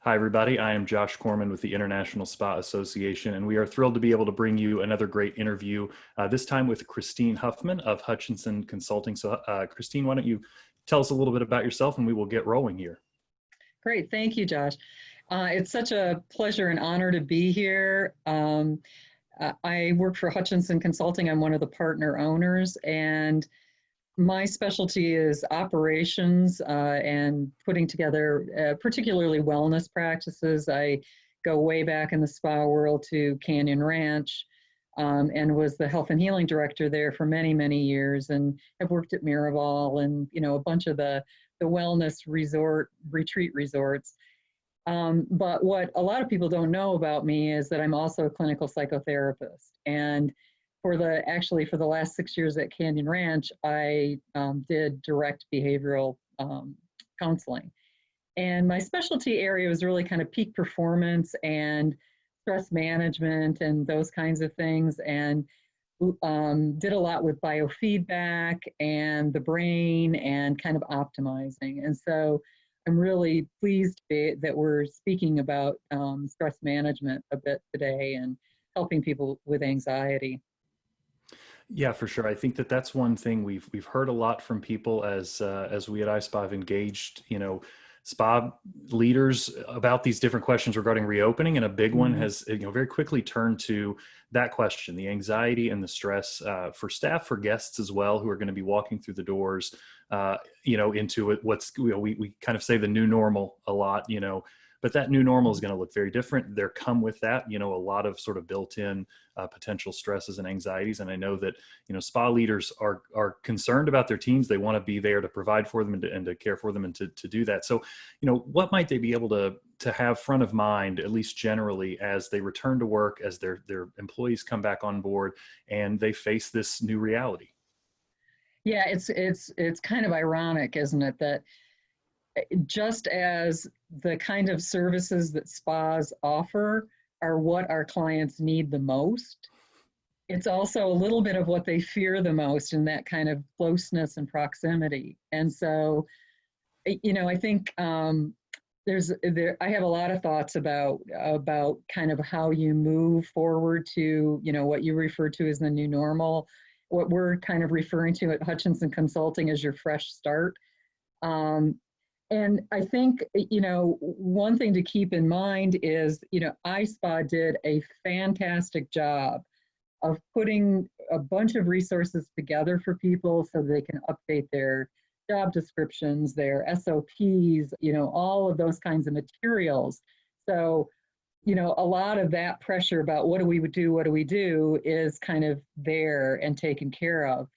Hi, everybody. I am Josh Corman with the International Spa Association, and we are thrilled to be able to bring you another great interview, this time with Kristine Huffman of Hutchinson Consulting. So, Kristine, why don't you tell us a little bit about yourself and we will get rolling here. Great, thank you, Josh. It's such a pleasure and honor to be here. I work for Hutchinson Consulting. I'm one of the partner owners, and my specialty is operations and putting together particularly wellness practices. I go way back in the spa world to Canyon Ranch and was the health and healing director there for many, many years, and have worked at Miraval and a bunch of the wellness retreat resorts. But what a lot of people don't know about me is that I'm also a clinical psychotherapist. And for the last 6 years at Canyon Ranch, I did direct behavioral counseling. And my specialty area was really kind of peak performance and stress management and those kinds of things. And did a lot with biofeedback and the brain and kind of optimizing. And so I'm really pleased that we're speaking about stress management a bit today and helping people with anxiety. Yeah, for sure. I think that that's one thing we've heard a lot from people as we at ISPA have engaged, spa leaders about these different questions regarding reopening, and a big one Mhm. has very quickly turned to that question: the anxiety and the stress for staff, for guests as well, who are going to be walking through the doors, into it. What's we kind of say the new normal a lot, but that new normal is going to look very different. There come with that, a lot of sort of built-in potential stresses and anxieties. And I know that, spa leaders are concerned about their teams. They want to be there to provide for them and to care for them and to do that. So, what might they be able to have front of mind, at least generally, as they return to work, as their employees come back on board and they face this new reality? Yeah, it's kind of ironic, isn't it, that just as the kind of services that spas offer are what our clients need the most, it's also a little bit of what they fear the most in that kind of closeness and proximity. And so, I think I have a lot of thoughts about kind of how you move forward to what you refer to as the new normal, what we're kind of referring to at Hutchinson Consulting as your fresh start. Um, and I think, one thing to keep in mind is, ISPA did a fantastic job of putting a bunch of resources together for people so they can update their job descriptions, their SOPs, all of those kinds of materials. So, a lot of that pressure about what do we do is kind of there and taken care of.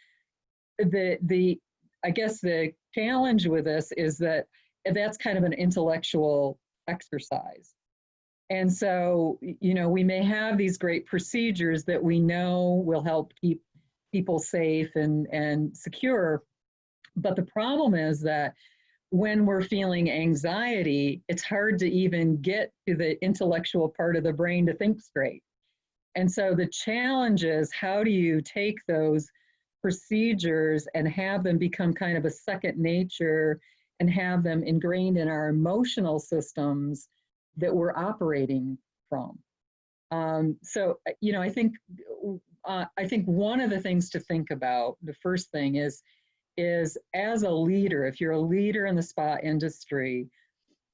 The I guess the challenge with this is that that's kind of an intellectual exercise. And so, we may have these great procedures that we know will help keep people safe and secure. But the problem is that when we're feeling anxiety, it's hard to even get to the intellectual part of the brain to think straight. And so the challenge is, how do you take those procedures and have them become kind of a second nature and have them ingrained in our emotional systems that we're operating from? I think one of the things to think about, the first thing is as a leader, if you're a leader in the spa industry,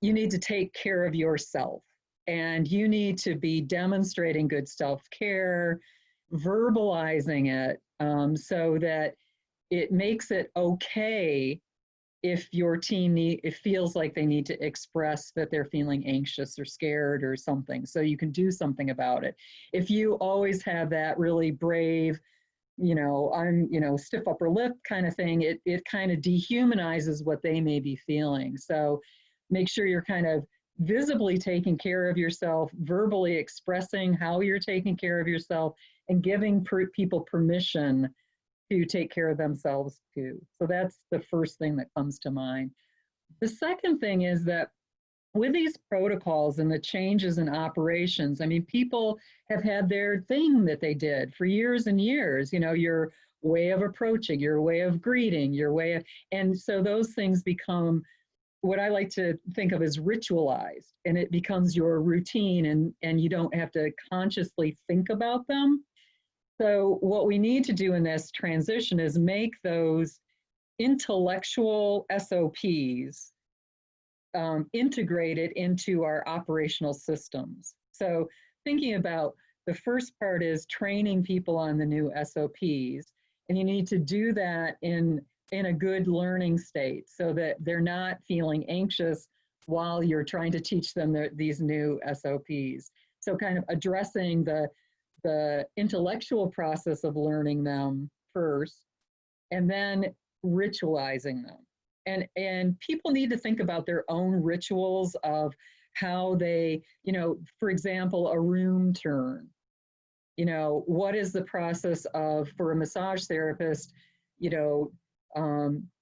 you need to take care of yourself, and you need to be demonstrating good self-care, verbalizing it, so that it makes it okay if your team it feels like they need to express that they're feeling anxious or scared or something, so you can do something about it. If you always have that really brave, I'm, stiff upper lip kind of thing, it kind of dehumanizes what they may be feeling. So make sure you're kind of visibly taking care of yourself, verbally expressing how you're taking care of yourself, and giving people permission to take care of themselves too. So that's the first thing that comes to mind. The second thing is that with these protocols and the changes in operations, I mean, people have had their thing that they did for years and years, your way of approaching, your way of greeting, your way of, and so those things become what I like to think of as ritualized, and it becomes your routine, and you don't have to consciously think about them. So what we need to do in this transition is make those intellectual SOPs integrated into our operational systems. So thinking about the first part is training people on the new SOPs, and you need to do that in a good learning state so that they're not feeling anxious while you're trying to teach them these new SOPs. So kind of addressing the intellectual process of learning them first, and then ritualizing them. And people need to think about their own rituals of how they, for example, a room turn. What is the process of, for a massage therapist,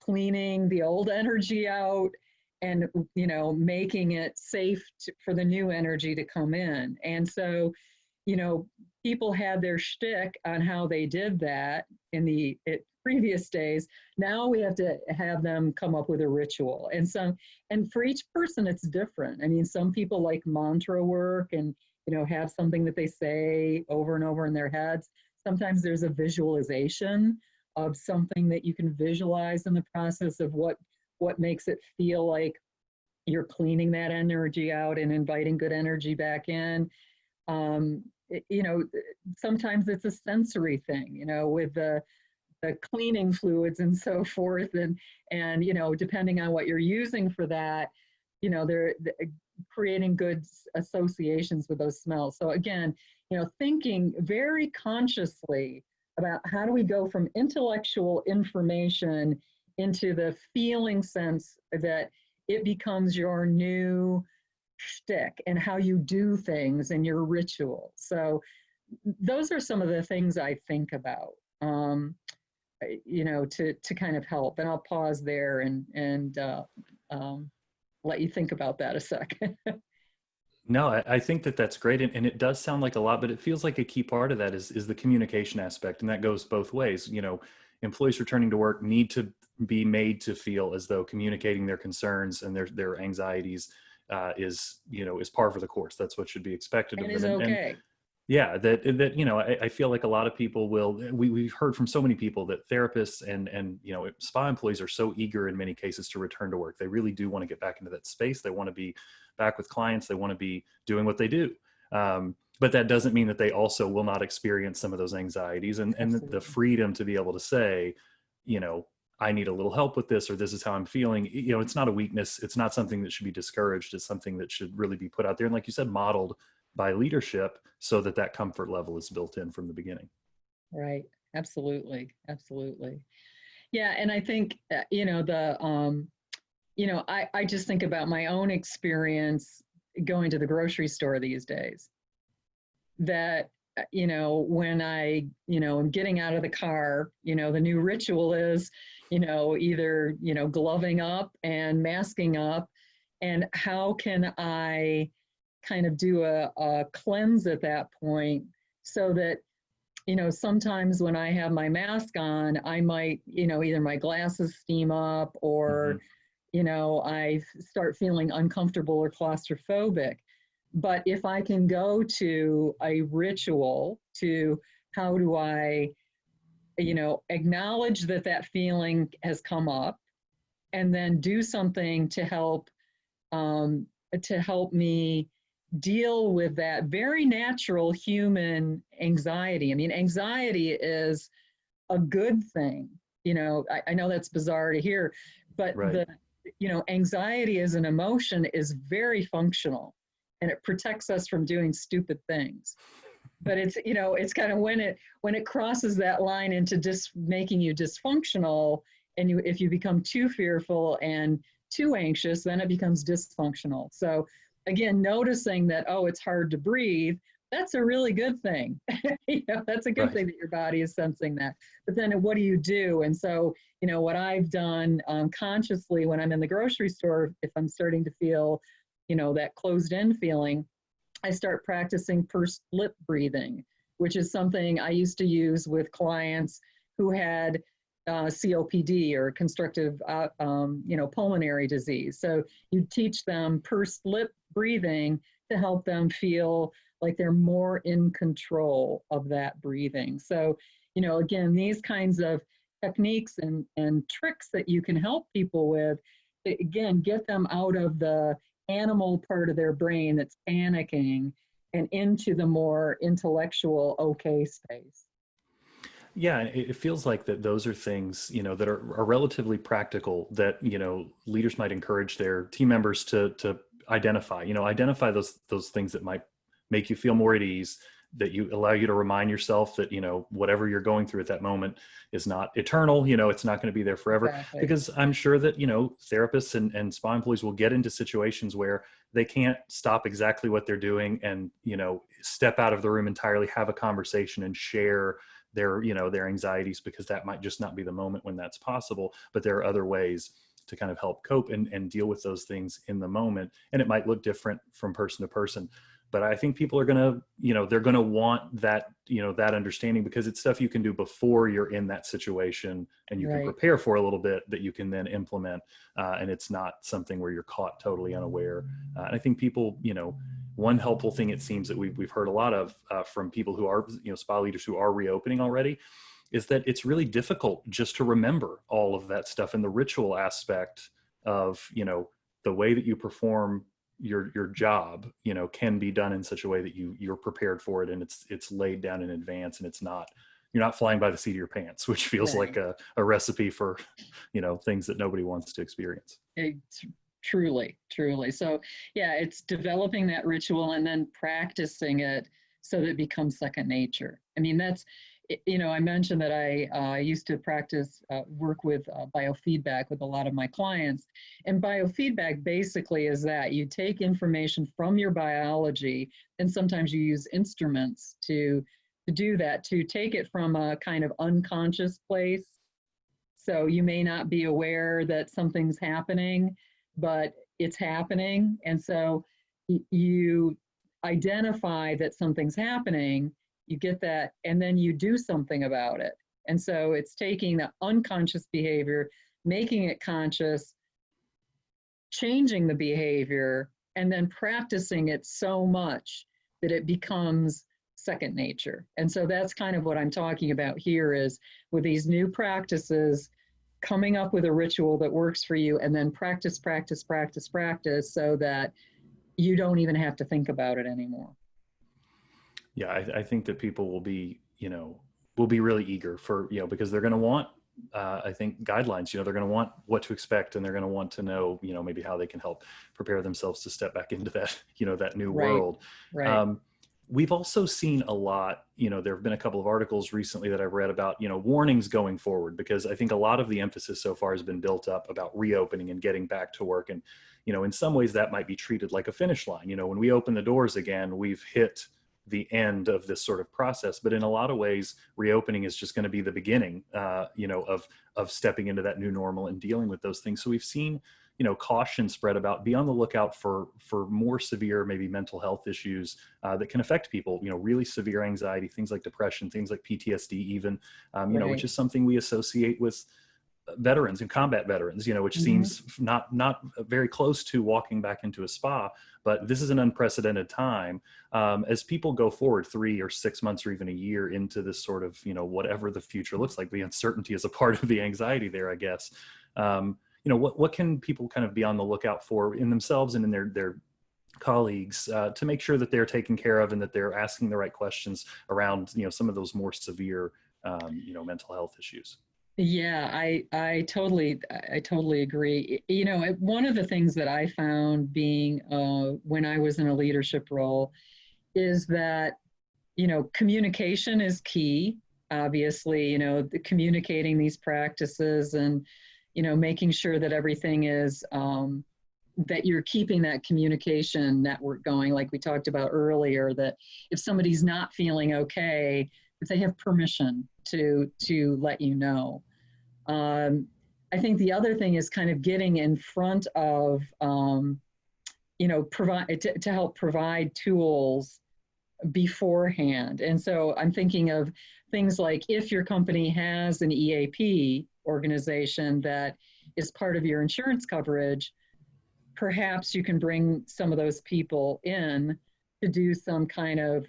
cleaning the old energy out and, making it safe for the new energy to come in. And so, people had their shtick on how they did that in the previous days. Now we have to have them come up with a ritual. And for each person, it's different. I mean, some people like mantra work and, have something that they say over and over in their heads. Sometimes there's a visualization of something that you can visualize in the process of what makes it feel like you're cleaning that energy out and inviting good energy back in. Sometimes it's a sensory thing, with the cleaning fluids and so forth. And depending on what you're using for that, they're creating good associations with those smells. So again, thinking very consciously about how do we go from intellectual information into the feeling sense that it becomes your new shtick and how you do things and your ritual. So those are some of the things I think about, to kind of help. And I'll pause there and let you think about that a second. No, I think that that's great. And it does sound like a lot, but it feels like a key part of that is the communication aspect. And that goes both ways. Employees returning to work need to be made to feel as though communicating their concerns and their anxieties is par for the course. That's what should be expected And of is them. okay. Yeah, I feel like a lot of people we've heard from so many people that therapists and spa employees are so eager in many cases to return to work. They really do want to get back into that space. They want to be back with clients. They want to be doing what they do. But that doesn't mean that they also will not experience some of those anxieties and the freedom to be able to say, I need a little help with this, or this is how I'm feeling. It's not a weakness. It's not something that should be discouraged. It's something that should really be put out there. And like you said, modeled by leadership so that comfort level is built in from the beginning. Right. Absolutely. Absolutely. Yeah. And I think, I just think about my own experience going to the grocery store these days, that, when I, am getting out of the car, the new ritual is, either, gloving up and masking up. And how can I kind of do a cleanse at that point so that, sometimes when I have my mask on, I might, either my glasses steam up or, I start feeling uncomfortable or claustrophobic. But if I can go to a ritual to how do I, acknowledge that feeling has come up and then do something to help me deal with that very natural human anxiety. I mean, anxiety is a good thing. I know that's bizarre to hear, but Right. Anxiety as an emotion is very functional and it protects us from doing stupid things. But it's kind of when it crosses that line into just making you dysfunctional, and if you become too fearful and too anxious, then it becomes dysfunctional. So again, noticing that, it's hard to breathe, that's a really good thing. That's a good thing that your body is sensing that. But then what do you do? And so, what I've done consciously when I'm in the grocery store, if I'm starting to feel, that closed in feeling, I start practicing pursed lip breathing, which is something I used to use with clients who had COPD or constructive, pulmonary disease. So you teach them pursed lip breathing to help them feel like they're more in control of that breathing. So, again, these kinds of techniques and tricks that you can help people with, again, get them out of the animal part of their brain that's panicking and into the more intellectual okay space. Yeah, and it feels like that those are things, that are relatively practical that, leaders might encourage their team members to identify, identify those things that might make you feel more at ease, that you allow you to remind yourself that, whatever you're going through at that moment is not eternal, it's not going to be there forever. Exactly. Because I'm sure that, therapists and spa employees will get into situations where they can't stop exactly what they're doing and, step out of the room entirely, have a conversation and share their anxieties, because that might just not be the moment when that's possible. But there are other ways to kind of help cope and deal with those things in the moment. And it might look different from person to person. But I think people are going to, they're going to want that, that understanding, because it's stuff you can do before you're in that situation, and you can prepare for a little bit that you can then implement. And it's not something where you're caught totally unaware. And I think people, one helpful thing it seems that we've heard a lot of from people who are, spa leaders who are reopening already, is that it's really difficult just to remember all of that stuff, and the ritual aspect of, the way that you perform your job, can be done in such a way that you're prepared for it, and it's laid down in advance, and you're not flying by the seat of your pants, which feels like a recipe for, things that nobody wants to experience. Truly. So yeah, it's developing that ritual and then practicing it so that it becomes second nature. I mean, that's, I mentioned that I used to practice work with biofeedback with a lot of my clients. And biofeedback basically is that you take information from your biology, and sometimes you use instruments to do that, to take it from a kind of unconscious place. So you may not be aware that something's happening, but it's happening. And so you identify that something's happening, you get that, and then you do something about it. And so it's taking the unconscious behavior, making it conscious, changing the behavior, and then practicing it so much that it becomes second nature. And so that's kind of what I'm talking about here, is with these new practices, coming up with a ritual that works for you, and then practice so that you don't even have to think about it anymore. Yeah, I think that people will be really eager for, because they're going to want, I think, guidelines. They're going to want what to expect, and they're going to want to know, maybe how they can help prepare themselves to step back into that, that new world. Right. We've also seen a lot, there have been a couple of articles recently that I've read about, warnings going forward, because I think a lot of the emphasis so far has been built up about reopening and getting back to work. And, in some ways that might be treated like a finish line. When we open the doors again, we've hit the end of this sort of process. But in a lot of ways, reopening is just going to be the beginning, of stepping into that new normal and dealing with those things. So we've seen, caution spread about, be on the lookout for more severe, maybe mental health issues that can affect people, really severe anxiety, things like depression, things like PTSD even, which is something we associate with veterans and combat veterans, which seems not very close to walking back into a spa. But this is an unprecedented time. As people go forward 3 or 6 months or even a year into this sort of, whatever the future looks like, the uncertainty is a part of the anxiety there, I guess. What can people kind of be on the lookout for in themselves and in their colleagues to make sure that they're taken care of, and that they're asking the right questions around, some of those more severe, mental health issues? Yeah, I totally agree. One of the things that I found being when I was in a leadership role is that, communication is key. Obviously, communicating these practices and, making sure that everything is, that you're keeping that communication network going, like we talked about earlier, that if somebody's not feeling okay, that they have permission to let you know. I think the other thing is kind of getting in front of, provide to help provide tools beforehand. And so I'm thinking of things like, if your company has an EAP organization that is part of your insurance coverage, perhaps you can bring some of those people in to do some kind of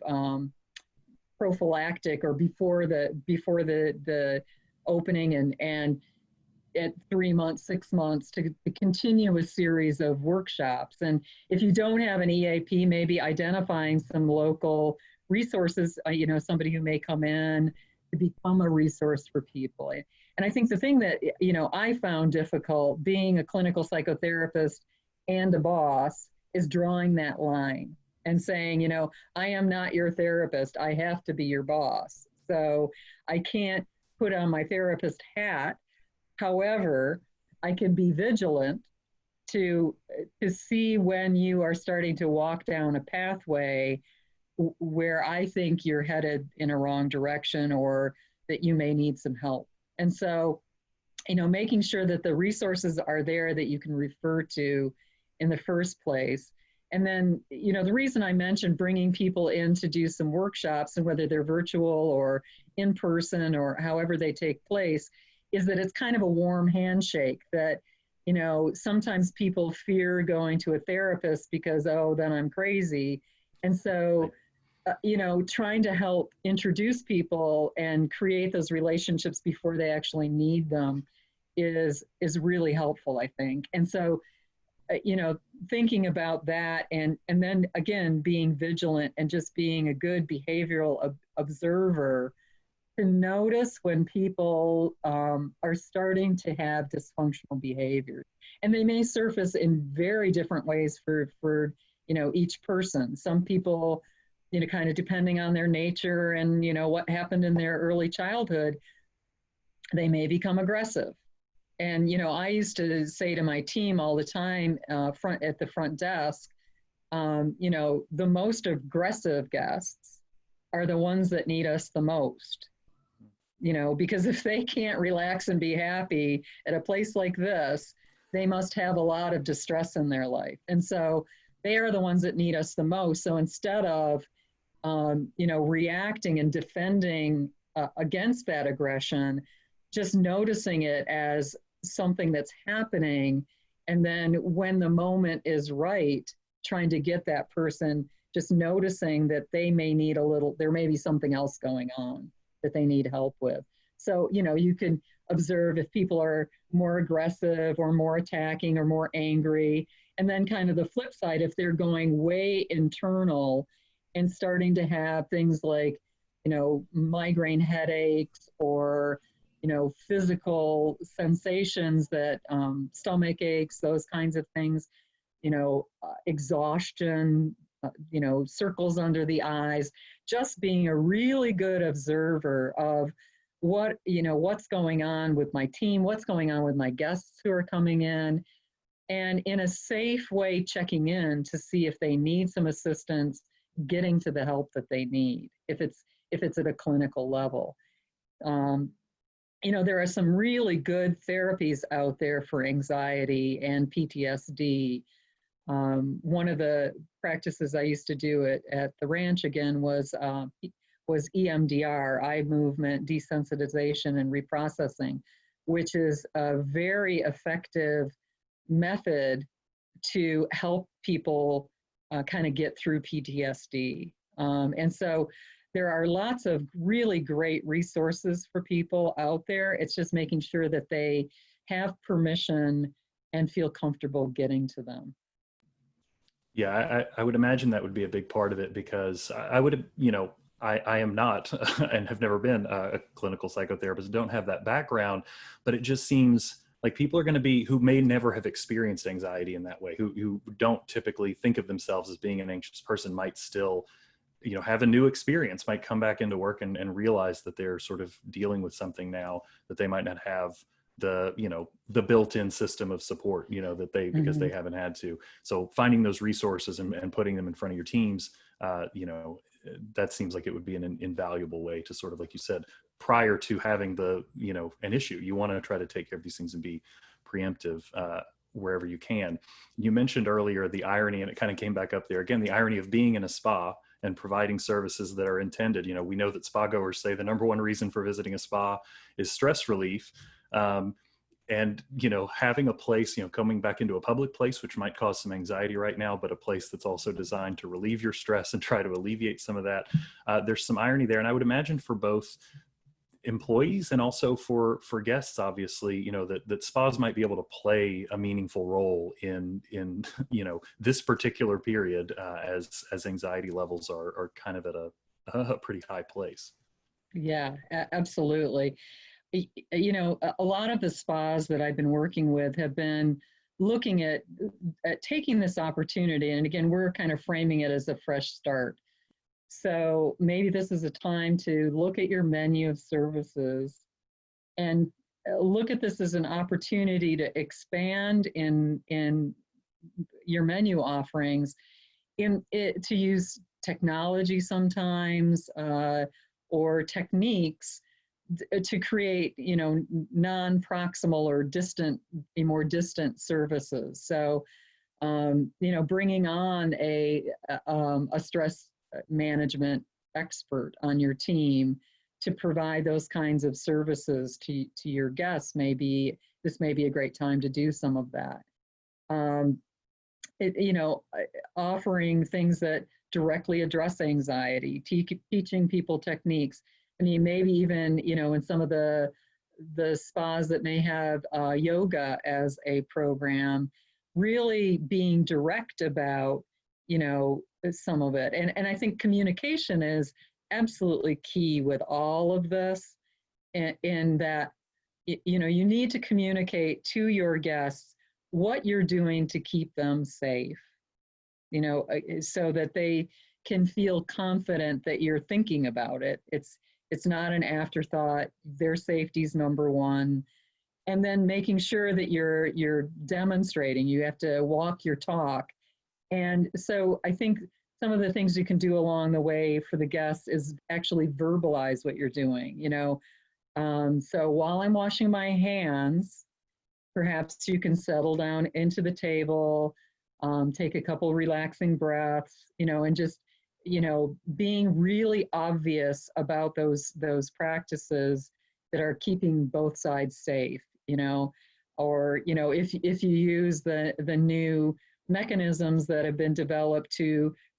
prophylactic or before the opening, and at 3 months, 6 months to continue a series of workshops. And if you don't have an EAP, maybe identifying some local resources, somebody who may come in to become a resource for people. And I think the thing that, I found difficult being a clinical psychotherapist and a boss is drawing that line and saying, I am not your therapist. I have to be your boss. So I can't put on my therapist hat. However, I can be vigilant to see when you are starting to walk down a pathway where I think you're headed in a wrong direction or that you may need some help. And so, making sure that the resources are there that you can refer to in the first place. And then, the reason I mentioned bringing people in to do some workshops, and whether they're virtual or in person or however they take place, is that it's kind of a warm handshake that, sometimes people fear going to a therapist because, oh, then I'm crazy. And so, trying to help introduce people and create those relationships before they actually need them is really helpful, I think. And so, thinking about that and then again, being vigilant and just being a good behavioral observer to notice when people are starting to have dysfunctional behavior. And they may surface in very different ways for each person. Some people, kind of depending on their nature and, what happened in their early childhood, they may become aggressive. And, I used to say to my team all the time at the front desk, the most aggressive guests are the ones that need us the most. Because if they can't relax and be happy at a place like this, they must have a lot of distress in their life. And so they are the ones that need us the most. So instead of, reacting and defending against that aggression, just noticing it as something that's happening. And then when the moment is right, trying to get that person, just noticing that they may need there may be something else going on that they need help with. So, you can observe if people are more aggressive or more attacking or more angry. And then kind of the flip side, if they're going way internal and starting to have things like, migraine headaches or, physical sensations that stomach aches, those kinds of things, exhaustion, circles under the eyes, just being a really good observer of what's going on with my team, what's going on with my guests who are coming in a safe way checking in to see if they need some assistance getting to the help that they need, if it's at a clinical level. There are some really good therapies out there for anxiety and PTSD. One of the practices I used to do at the ranch again was EMDR, eye movement desensitization and reprocessing, which is a very effective method to help people kind of get through PTSD. And so there are lots of really great resources for people out there. It's just making sure that they have permission and feel comfortable getting to them. Yeah, I would imagine that would be a big part of it, because I would, I am not and have never been a clinical psychotherapist, don't have that background, but it just seems like people are going to be who may never have experienced anxiety in that way, who don't typically think of themselves as being an anxious person, might still, have a new experience, might come back into work and realize that they're sort of dealing with something now that they might not have the built-in system of support, that they, because they haven't had to. So finding those resources and putting them in front of your teams, that seems like it would be an invaluable way to sort of, like you said, prior to having an issue, you want to try to take care of these things and be preemptive wherever you can. You mentioned earlier the irony, and it kind of came back up there again, the irony of being in a spa and providing services that are intended. We know that spa goers say the number one reason for visiting a spa is stress relief. And, having a place, coming back into a public place, which might cause some anxiety right now, but a place that's also designed to relieve your stress and try to alleviate some of that. There's some irony there. And I would imagine for both employees and also for guests, obviously, that spas might be able to play a meaningful role in this particular period, as anxiety levels are kind of at a pretty high place. Yeah, absolutely. A lot of the spas that I've been working with have been looking at taking this opportunity. And again, we're kind of framing it as a fresh start. So maybe this is a time to look at your menu of services and look at this as an opportunity to expand in your menu offerings, to use technology sometimes, or techniques to create, non-proximal or more distant services. So, bringing on a stress management expert on your team to provide those kinds of services to your guests, this may be a great time to do some of that. Offering things that directly address anxiety, teaching people techniques. I mean, maybe even, in some of the spas that may have yoga as a program, really being direct about, some of it. And I think communication is absolutely key with all of this, in that, you need to communicate to your guests what you're doing to keep them safe, so that they can feel confident that you're thinking about it. It's not an afterthought. Their safety's number one. And then making sure that you're demonstrating. You have to walk your talk. And so I think some of the things you can do along the way for the guests is actually verbalize what you're doing. So while I'm washing my hands, perhaps you can settle into the table, take a couple relaxing breaths, and just, being really obvious about those practices that are keeping both sides safe, or, if you use the new mechanisms that have been developed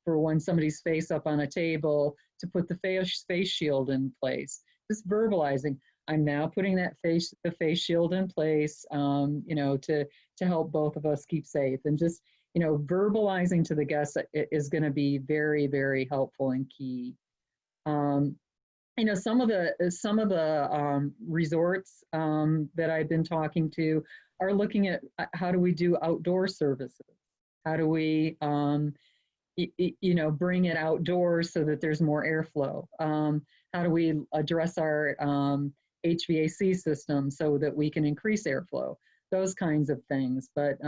for when somebody's face up on a table, to put the face shield in place, just verbalizing, I'm now putting the face shield in place, to help both of us keep safe. And just, verbalizing to the guests is going to be very, very helpful and key. Some of the resorts that I've been talking to are looking at how do we do outdoor services? How do we, bring it outdoors so that there's more airflow? How do we address our HVAC system so that we can increase airflow? Those kinds of things. But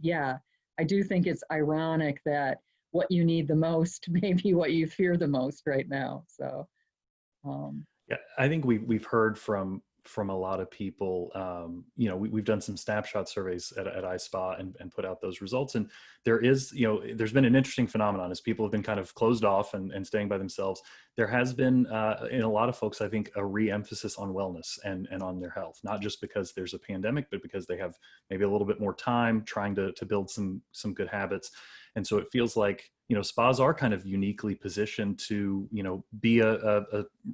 yeah, I do think it's ironic that what you need the most may be what you fear the most right now. So yeah, I think we've heard from a lot of people. We've done some snapshot surveys at ISPA and put out those results. And there's been an interesting phenomenon as people have been kind of closed off and staying by themselves. There has been, in a lot of folks, I think, a re-emphasis on wellness and on their health, not just because there's a pandemic, but because they have maybe a little bit more time trying to build some good habits. And so it feels like, spas are kind of uniquely positioned to, be a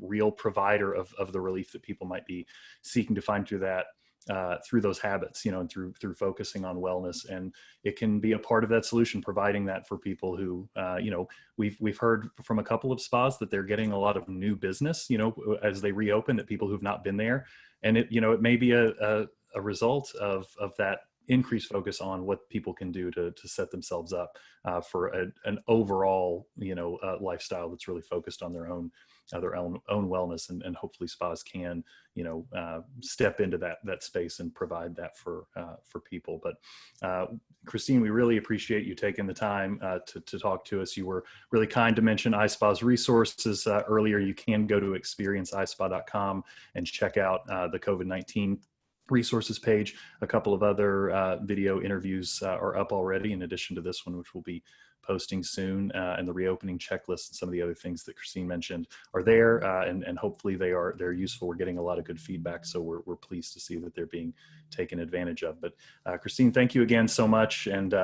real provider of the relief that people might be seeking to find through that, through those habits, and through focusing on wellness. And it can be a part of that solution, providing that for people who, we've heard from a couple of spas that they're getting a lot of new business, as they reopen, that people who've not been there. And it may be a result of that increased focus on what people can do to set themselves up for an overall, lifestyle that's really focused on their own wellness, and hopefully spas can, step into that space and provide that for people. But Kristine, we really appreciate you taking the time to talk to us. You were really kind to mention ISPA's resources earlier. You can go to experienceispa.com and check out the COVID-19 resources page. A couple of other video interviews are up already, in addition to this one, which will be posting soon, and the reopening checklist and some of the other things that Kristine mentioned are there, and hopefully they're useful. We're getting a lot of good feedback, so we're pleased to see that they're being taken advantage of. But Kristine, thank you again so much, and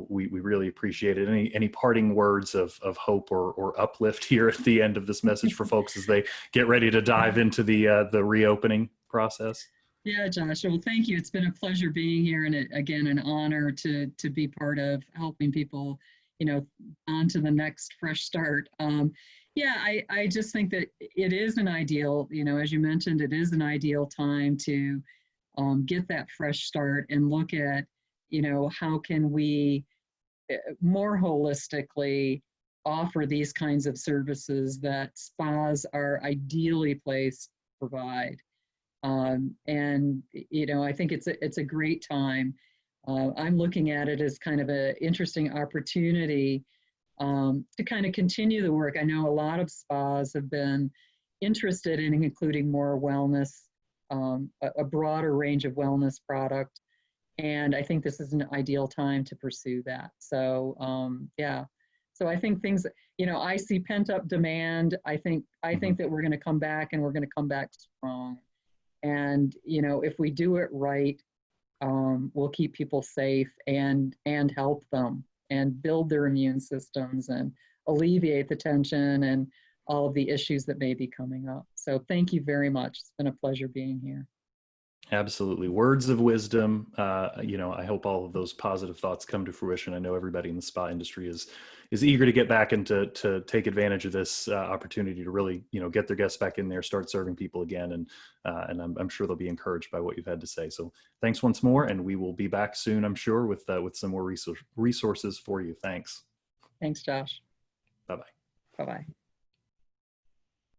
we really appreciate it. Any parting words of hope or uplift here at the end of this message for folks as they get ready to dive into the reopening process? Yeah, Josh. Well, thank you. It's been a pleasure being here, and again, an honor to be part of helping people, on to the next fresh start. Yeah, I just think that it is an ideal, as you mentioned, it is an ideal time to get that fresh start and look at, how can we more holistically offer these kinds of services that spas are ideally placed to provide. And I think it's a great time. I'm looking at it as kind of an interesting opportunity to kind of continue the work. I know a lot of spas have been interested in including more wellness, a broader range of wellness product, and I think this is an ideal time to pursue that. So yeah, so I think things, I see pent up demand. I think that we're going to come back, and we're going to come back strong. And, if we do it right, we'll keep people safe and help them and build their immune systems and alleviate the tension and all of the issues that may be coming up. So thank you very much. It's been a pleasure being here. Absolutely. Words of wisdom. I hope all of those positive thoughts come to fruition. I know everybody in the spa industry is eager to get back and to take advantage of this opportunity to really, get their guests back in there, start serving people again. And I'm sure they'll be encouraged by what you've had to say. So thanks once more. And we will be back soon, I'm sure, with some more resources for you. Thanks. Thanks, Josh. Bye-bye. Bye-bye.